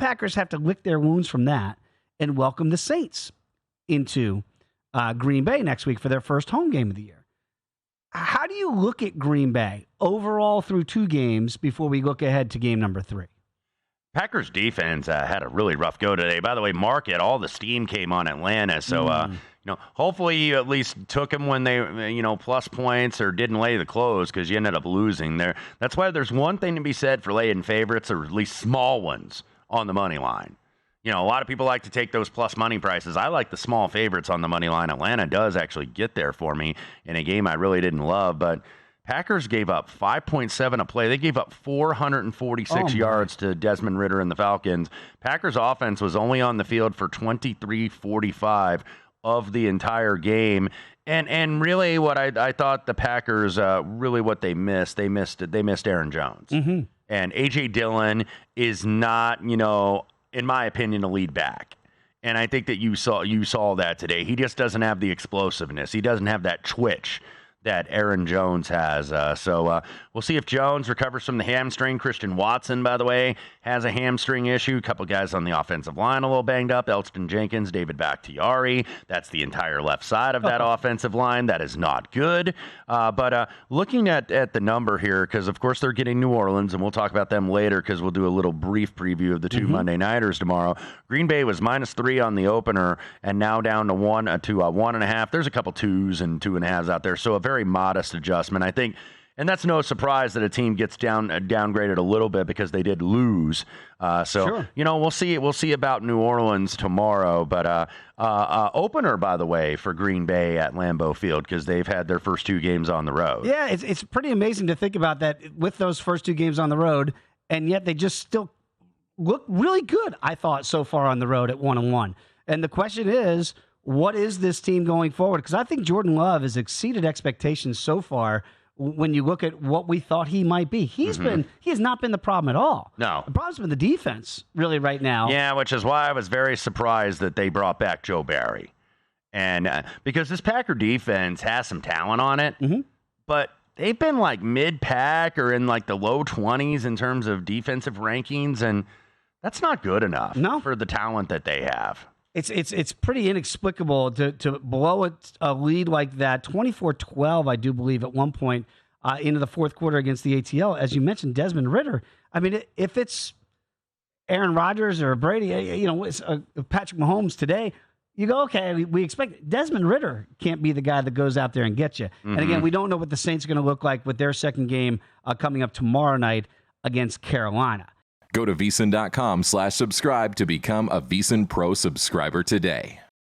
Packers have to lick their wounds from that and welcome the Saints into Green Bay next week for their first home game of the year. How do you look at Green Bay overall through 2 games before we look ahead to game number 3? Packers defense had a really rough go today. By the way, Market, all the steam came on Atlanta, so hopefully you at least took them when they plus points or didn't lay the close, because you ended up losing there. That's why there's one thing to be said for laying favorites, or at least small ones, on the money line. A lot of people like to take those plus money prices. I like the small favorites on the money line. Atlanta does actually get there for me in a game I really didn't love, but Packers gave up 5.7 a play. They gave up 446 yards to Desmond Ridder and the Falcons. Packers offense was only on the field for 23-45 of the entire game. And really what I thought the Packers, really what they missed Aaron Jones. Mm-hmm. And A.J. Dillon is not, in my opinion, a lead back. And I think that you saw that today. He just doesn't have the explosiveness. He doesn't have that twitch that Aaron Jones has. So we'll see if Jones recovers from the hamstring. Christian Watson, by the way, has a hamstring issue. A couple guys on the offensive line a little banged up. Elston Jenkins, David Bakhtiari. That's the entire left side of that offensive line. That is not good. But looking at the number here, because, of course, they're getting New Orleans, and we'll talk about them later because we'll do a little brief preview of the 2 Monday Nighters tomorrow. Green Bay was -3 on the opener and now down to 1.5. There's a couple 2s and 2.5s out there, so a very modest adjustment, I think. And that's no surprise that a team gets downgraded a little bit because they did lose. Sure. We'll see about New Orleans tomorrow. But opener, by the way, for Green Bay at Lambeau Field, because they've had their first 2 games on the road. Yeah, it's pretty amazing to think about that with those first 2 games on the road, and yet they just still look really good, I thought, so far on the road at 1-1. And the question is, what is this team going forward? Because I think Jordan Love has exceeded expectations so far. When you look at what we thought he might be, he has not been the problem at all. No. The problem's been the defense, really, right now. Yeah, which is why I was very surprised that they brought back Joe Barry. And because this Packer defense has some talent on it, but they've been like mid-pack or in like the low 20s in terms of defensive rankings, and that's not good enough for the talent that they have. It's pretty inexplicable to blow a lead like that, 24-12, I do believe, at one point into the fourth quarter against the ATL. As you mentioned, Desmond Ridder. I mean, if it's Aaron Rodgers or Brady, it's Patrick Mahomes today, you go, okay, we expect Desmond Ridder can't be the guy that goes out there and gets you. And again, we don't know what the Saints are going to look like with their second game coming up tomorrow night against Carolina. Go to VSiN.com/subscribe to become a VSiN Pro subscriber today.